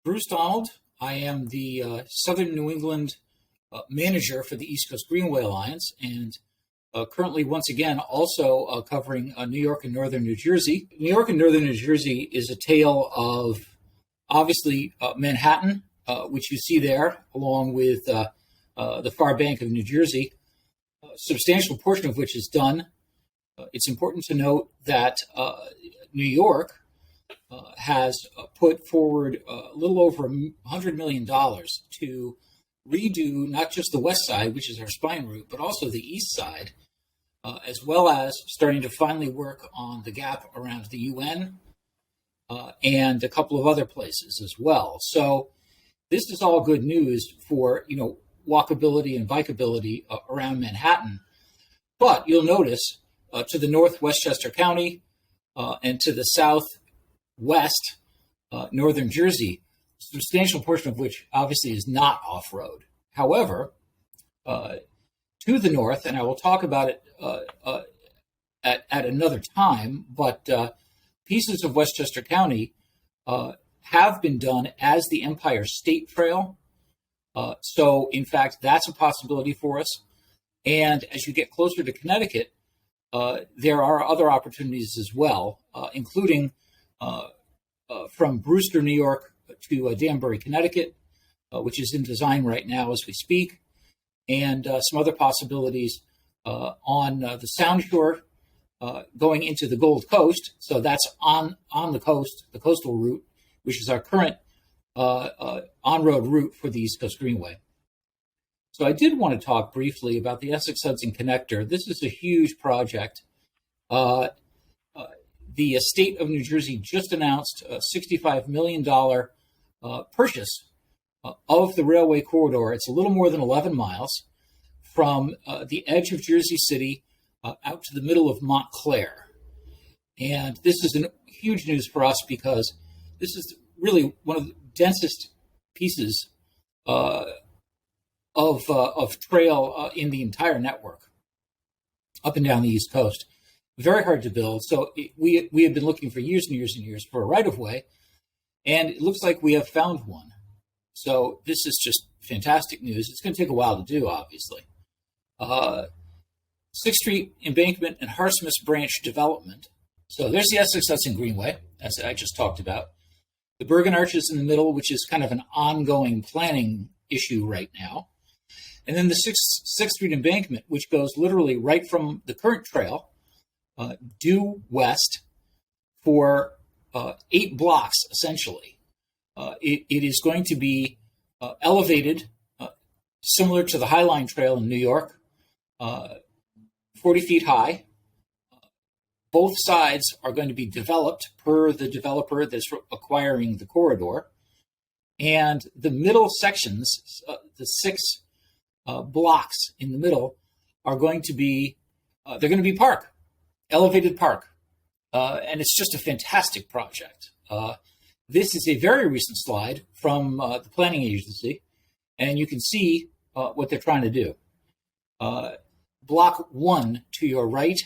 Bruce Donald. I am the Southern New England manager for the East Coast Greenway Alliance, and currently, once again, also covering New York and Northern New Jersey. New York and Northern New Jersey is a tale of, obviously, Manhattan, which you see there, along with the far bank of New Jersey, a substantial portion of which is done. It's important to note that New York has put forward a little over $100 million to redo not just the west side, which is our spine route, but also the east side, as well as starting to finally work on the gap around the UN and a couple of other places as well. So this is all good news for, walkability and bikeability around Manhattan. But you'll notice to the north, Westchester County, and to the southwest, northern Jersey, a substantial portion of which obviously is not off-road. However, to the north, and I will talk about it at another time, but pieces of Westchester County have been done as the Empire State Trail. So, in fact, that's a possibility for us. And as you get closer to Connecticut, there are other opportunities as well, including from Brewster, New York to Danbury, Connecticut, which is in design right now as we speak, and some other possibilities on the Sound Shore going into the Gold Coast. So that's on the coast, the coastal route, which is our current on-road route for the East Coast Greenway. So I did want to talk briefly about the Essex Hudson Connector. This is a huge project. The state of New Jersey just announced a $65 million purchase of the railway corridor. It's a little more than 11 miles from the edge of Jersey City out to the middle of Montclair. And this is huge news for us because this is really one of the densest pieces of trail in the entire network up and down the East Coast. Very hard to build. So we have been looking for years and years and years for a right-of-way, and it looks like we have found one. So this is just fantastic news. It's going to take a while to do, obviously. 6th Street Embankment and Harsmith Branch Development. So there's the Essex Hudson Greenway, as I just talked about. The Bergen Arches in the middle, which is kind of an ongoing planning issue right now. And then the 6th Street Embankment, which goes literally right from the current trail due west for 8 blocks, essentially. It is going to be elevated, similar to the High Line Trail in New York, 40 feet high. Both sides are going to be developed per the developer that's acquiring the corridor. And the middle sections, the 6 blocks in the middle, are going to be, they're going to be elevated park. And it's just a fantastic project. This is a very recent slide from the planning agency, and you can see what they're trying to do. Block 1 to your right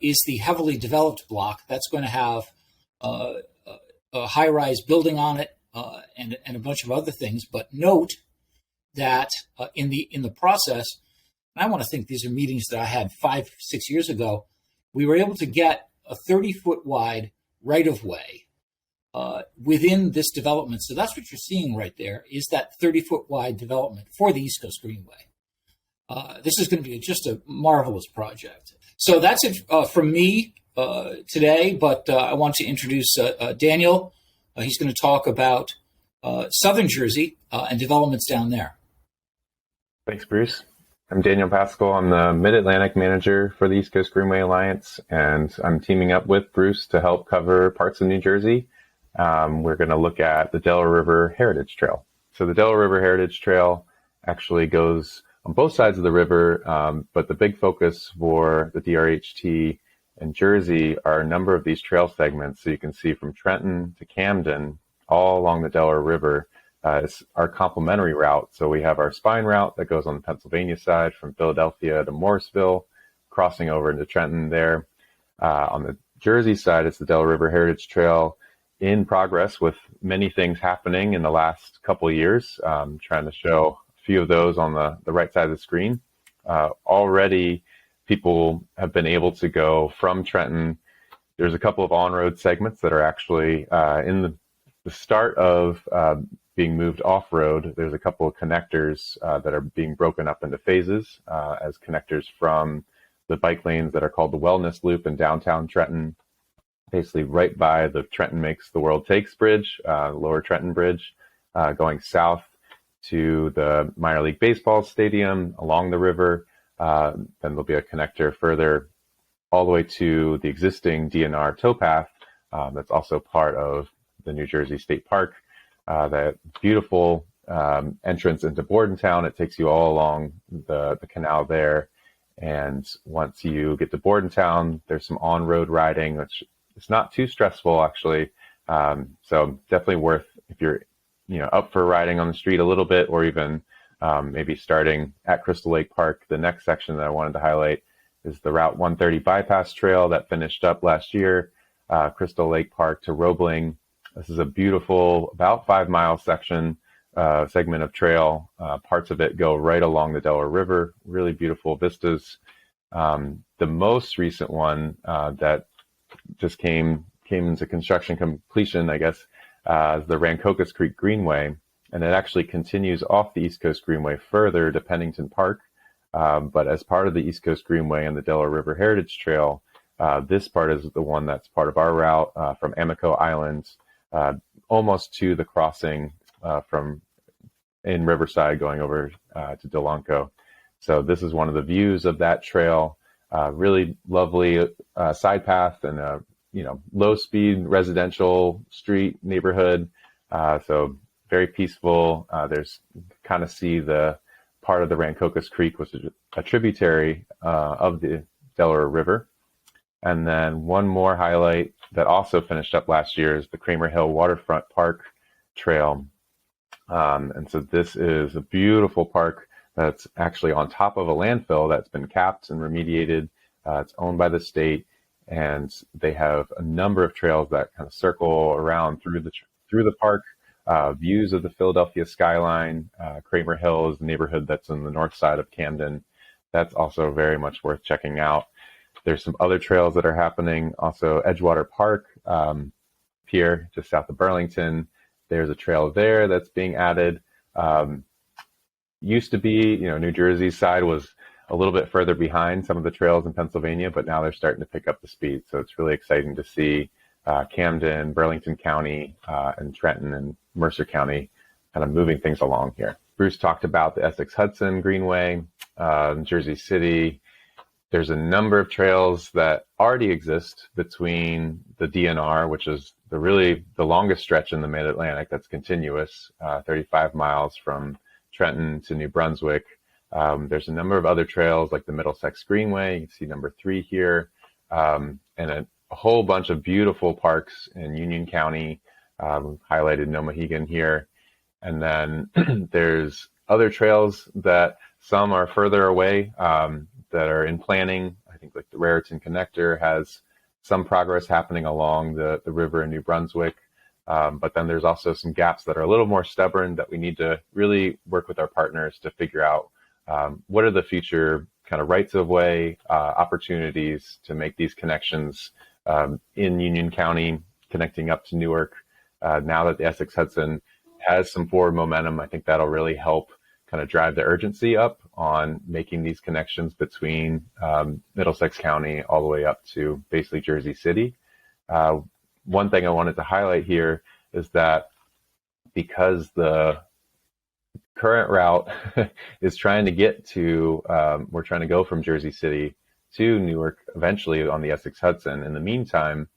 is the heavily developed block. That's going to have a high-rise building on it and a bunch of other things. But note that in the process, and I want to think these are meetings that I had 5-6 years ago, we were able to get a 30-foot wide right-of-way within this development. So that's what you're seeing right there, is that 30-foot wide development for the East Coast Greenway. This is going to be just a marvelous project. So that's it from me today, but I want to introduce Daniel. He's going to talk about Southern Jersey and developments down there. Thanks, Bruce. I'm Daniel Paschall. I'm the Mid-Atlantic manager for the East Coast Greenway Alliance, and I'm teaming up with Bruce to help cover parts of New Jersey. We're going to look at the Delaware River Heritage Trail. So the Delaware River Heritage Trail actually goes on both sides of the river, but the big focus for the DRHT and Jersey are a number of these trail segments. So you can see from Trenton to Camden, all along the Delaware River, is our complementary route. So we have our spine route that goes on the Pennsylvania side from Philadelphia to Morrisville, crossing over into Trenton there. On the Jersey side, it's the Delaware River Heritage Trail. in progress with many things happening in the last couple of years. Trying to show a few of those on the right side of the screen. Already, people have been able to go from Trenton. There's a couple of on-road segments that are actually in the start of being moved off-road. There's a couple of connectors that are being broken up into phases as connectors from the bike lanes that are called the Wellness Loop in downtown Trenton, basically right by the Trenton Makes the World Takes Bridge, Lower Trenton Bridge, going south to the minor league baseball stadium along the river. Then there'll be a connector further all the way to the existing DNR towpath that's also part of the New Jersey State Park. That beautiful entrance into Bordentown. It takes you all along the canal there. And once you get to Bordentown, there's some on-road riding, which is not too stressful, actually. So definitely worth, if you're up for riding on the street a little bit, or even maybe starting at Crystal Lake Park. The next section that I wanted to highlight is the Route 130 bypass trail that finished up last year, Crystal Lake Park to Roebling. This is a beautiful, about 5-mile segment of trail. Parts of it go right along the Delaware River. Really beautiful vistas. The most recent one that just came into construction completion, I guess, is the Rancocas Creek Greenway, and it actually continues off the East Coast Greenway further to Pennington Park. But as part of the East Coast Greenway and the Delaware River Heritage Trail, this part is the one that's part of our route from Amico Island almost to the crossing from in Riverside going over to Delanco. So this is one of the views of that trail. Really lovely side path and a low speed residential street neighborhood. So very peaceful. There's kind of see the part of the Rancocas Creek, which is a tributary of the Delaware River. And then one more highlight that also finished up last year is the Kramer Hill Waterfront Park Trail. And so this is a beautiful park that's actually on top of a landfill that's been capped and remediated. It's owned by the state, and they have a number of trails that kind of circle around through the park. Views of the Philadelphia skyline. Kramer Hill is the neighborhood that's in the north side of Camden. That's also very much worth checking out. There's some other trails that are happening. Also, Edgewater Park here, just south of Burlington. There's a trail there that's being added. Used to be, New Jersey's side was a little bit further behind some of the trails in Pennsylvania, but now they're starting to pick up the speed. So it's really exciting to see Camden, Burlington County, and Trenton and Mercer County kind of moving things along here. Bruce talked about the Essex Hudson Greenway, Jersey City. There's a number of trails that already exist between the DNR, which is the longest stretch in the Mid-Atlantic that's continuous, 35 miles from Trenton to New Brunswick. There's a number of other trails like the Middlesex Greenway. You can see number 3 here, and a whole bunch of beautiful parks in Union County. Highlighted Nomahegan here. And then there's other trails that some are further away that are in planning. I think like the Raritan Connector has some progress happening along the river in New Brunswick. But then there's also some gaps that are a little more stubborn that we need to really work with our partners to figure out what are the future kind of rights of way opportunities to make these connections in Union County, connecting up to Newark. Now that the Essex Hudson has some forward momentum, I think that'll really help kind of drive the urgency up on making these connections between Middlesex County all the way up to basically Jersey City. One thing I wanted to highlight here is that because the current route is trying to get to, we're trying to go from Jersey City to Newark eventually on the Essex Hudson. In the meantime,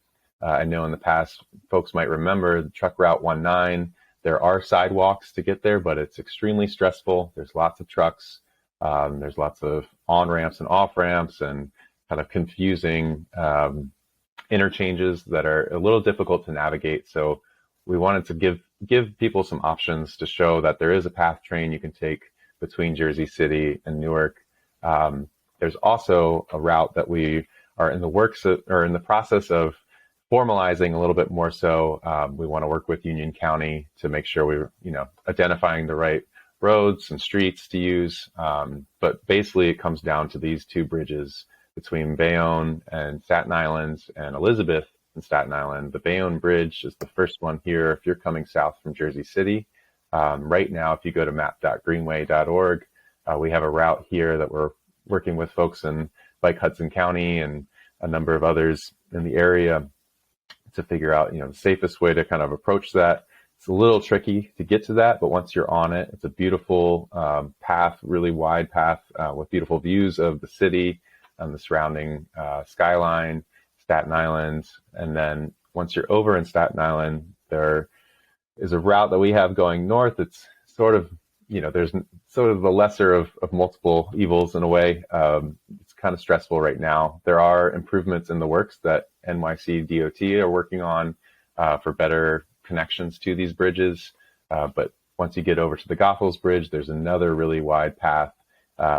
I know in the past, folks might remember the truck route 19. There are sidewalks to get there, but it's extremely stressful. There's lots of trucks. There's lots of on-ramps and off-ramps and kind of confusing interchanges that are a little difficult to navigate. So we wanted to give people some options to show that there is a PATH train you can take between Jersey City and Newark. There's also a route that we are in the process of formalizing a little bit more so. We want to work with Union County to make sure we're, identifying the right roads and streets to use. But basically, it comes down to these two bridges between Bayonne and Staten Island and Elizabeth and Staten Island. The Bayonne Bridge is the first one here if you're coming south from Jersey City. Right now, if you go to map.greenway.org, we have a route here that we're working with folks in like Hudson County and a number of others in the area to figure out, the safest way to kind of approach that. It's a little tricky to get to that, but once you're on it, it's a beautiful path, really wide path with beautiful views of the city and the surrounding skyline, Staten Island. And then once you're over in Staten Island, there is a route that we have going north. It's sort of, there's sort of the lesser of multiple evils in a way. It's kind of stressful right now. There are improvements in the works that NYC DOT are working on for better connections to these bridges. But once you get over to the Goethals Bridge, there's another really wide path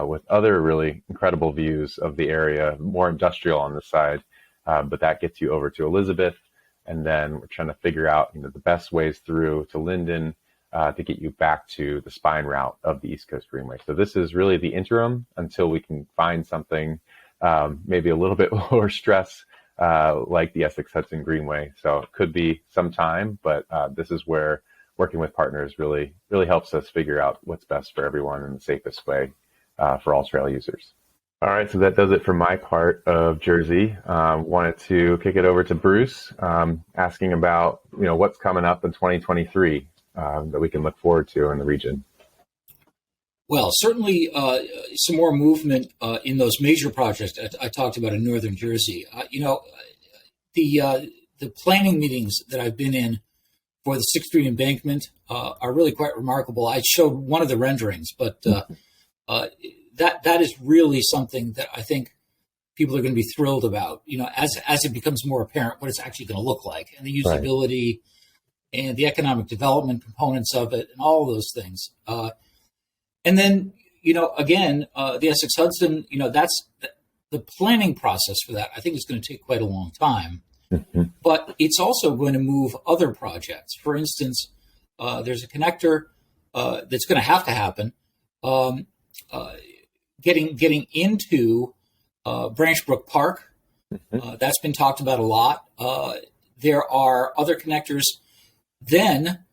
with other really incredible views of the area, more industrial on this side. But that gets you over to Elizabeth. And then we're trying to figure out, the best ways through to Linden to get you back to the spine route of the East Coast Greenway. So this is really the interim until we can find something maybe a little bit lower stress like the Essex Hudson Greenway. So it could be some time, but this is where working with partners really helps us figure out what's best for everyone in the safest way for all trail users. All right, so that does it for my part of Jersey. Wanted to kick it over to Bruce, asking about what's coming up in 2023 that we can look forward to in the region. Well, certainly some more movement in those major projects I talked about in northern Jersey. The planning meetings that I've been in for the 6th Street embankment are really quite remarkable. I showed one of the renderings, but that is really something that I think people are going to be thrilled about. As it becomes more apparent what it's actually going to look like, and the usability and the economic development components of it, and all of those things. And then, again, the Essex Hudson, that's the planning process for that. I think is going to take quite a long time, but it's also going to move other projects. For instance, there's a connector that's going to have to happen. Getting into Branch Brook Park, that's been talked about a lot. There are other connectors. Then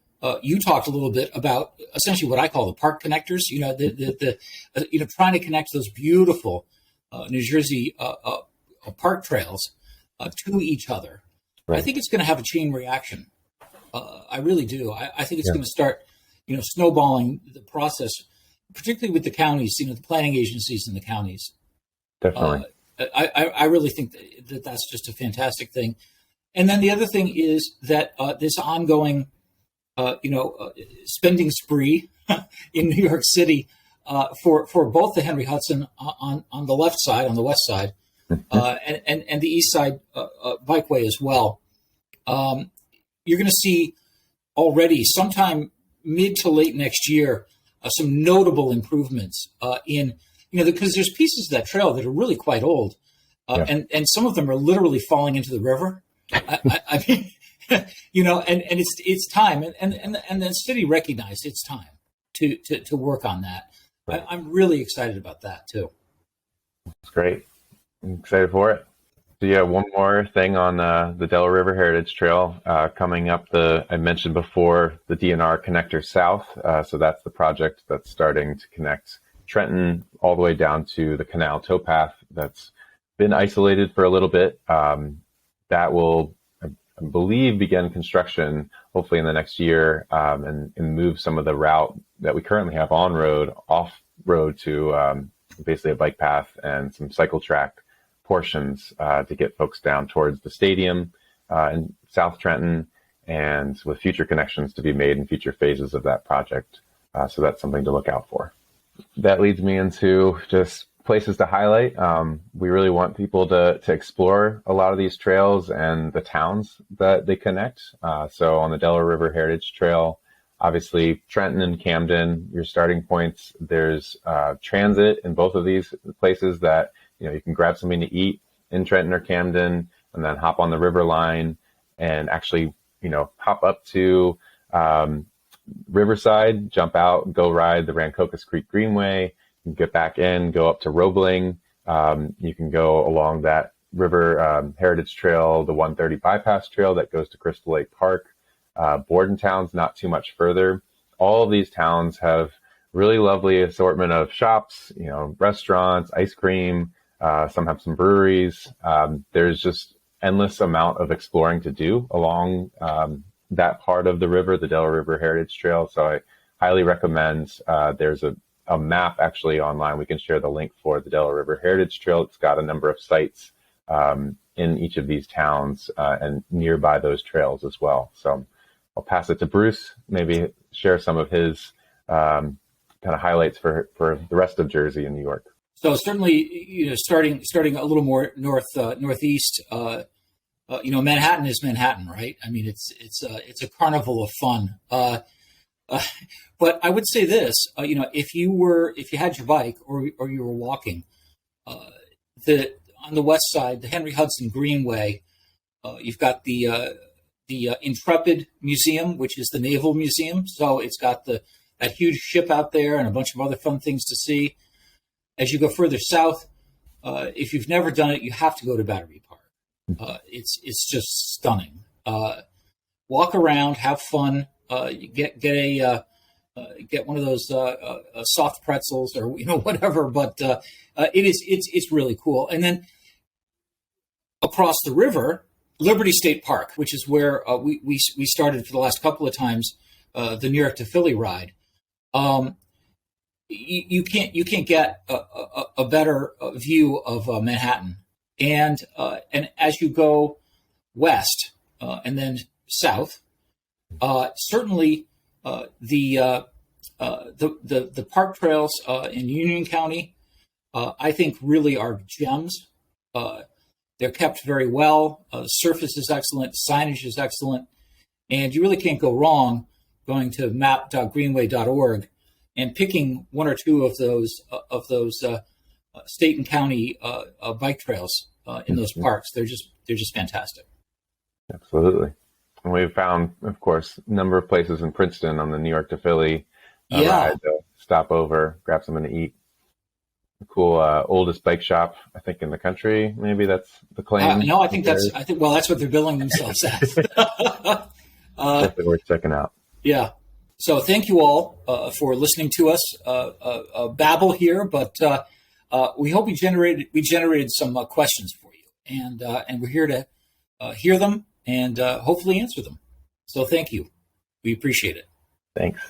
you talked a little bit about essentially what I call the park connectors. Trying to connect those beautiful New Jersey park trails to each other. Right. I think it's going to have a chain reaction. I really do. I think it's going to start, snowballing the process, particularly with the counties. The planning agencies in the counties. Definitely. I really think that that's just a fantastic thing. And then the other thing is that this ongoing, spending spree in New York City for both the Henry Hudson on the left side, on the west side, and the east side bikeway as well. You're going to see already sometime mid to late next year some notable improvements in, because there's pieces of that trail that are really quite old, and some of them are literally falling into the river. I mean, and it's time, and the city recognized it's time to work on that. Right. I'm really excited about that too. That's great. I'm excited for it. So one more thing on the Delaware River Heritage Trail coming up. I mentioned before the DNR Connector South. So that's the project that's starting to connect Trenton all the way down to the canal towpath that's been isolated for a little bit. That will, I believe, begin construction hopefully in the next year and move some of the route that we currently have on road, off road to basically a bike path and some cycle track portions to get folks down towards the stadium in South Trenton, and with future connections to be made in future phases of that project. So that's something to look out for. That leads me into just places to highlight. We really want people to explore a lot of these trails and the towns that they connect. So on the Delaware River Heritage Trail, obviously Trenton and Camden, your starting points. There's transit in both of these places that you can grab something to eat in Trenton or Camden and then hop on the river line and actually, hop up to Riverside, jump out, go ride the Rancocas Creek Greenway, get back in, go up to Roebling. You can go along that River Heritage Trail, the 130 Bypass Trail that goes to Crystal Lake Park. Bordentown's not too much further. All of these towns have really lovely assortment of shops, restaurants, ice cream. Some have some breweries. There's just endless amount of exploring to do along that part of the river, the Delaware River Heritage Trail. So I highly recommend. There's a map actually online. We can share the link for the Delaware River Heritage Trail. It's got a number of sites in each of these towns and nearby those trails as well. So I'll pass it to Bruce, maybe share some of his kind of highlights for the rest of Jersey and New York. So certainly, starting a little more northeast, Manhattan is Manhattan, right? I mean, it's a carnival of fun. But I would say this, if you had your bike or you were walking, on the west side, the Henry Hudson Greenway, you've got the Intrepid Museum, which is the Naval Museum. So it's got that huge ship out there and a bunch of other fun things to see. As you go further south, if you've never done it, you have to go to Battery Park. It's just stunning. Walk around, have fun. Get one of those soft pretzels or whatever. But it's really cool. And then across the river, Liberty State Park, which is where we started for the last couple of times the New York to Philly ride. You can't get a better view of Manhattan, and as you go west and then south, certainly the park trails in Union County, I think really are gems. They're kept very well. The surface is excellent, signage is excellent, and you really can't go wrong going to map.greenway.org and picking one or two of those state and county bike trails in those parks. They're just fantastic. Absolutely. And we've found, of course, a number of places in Princeton on the New York to Philly ride to stop over, grab something to eat. A cool oldest bike shop, I think, in the country. Maybe that's the claim. No, I think that's what they're billing themselves as. Definitely worth checking out. Yeah. So thank you all for listening to us babble here, but we hope we generated some questions for you, and we're here to hear them and hopefully answer them. So thank you. We appreciate it. Thanks.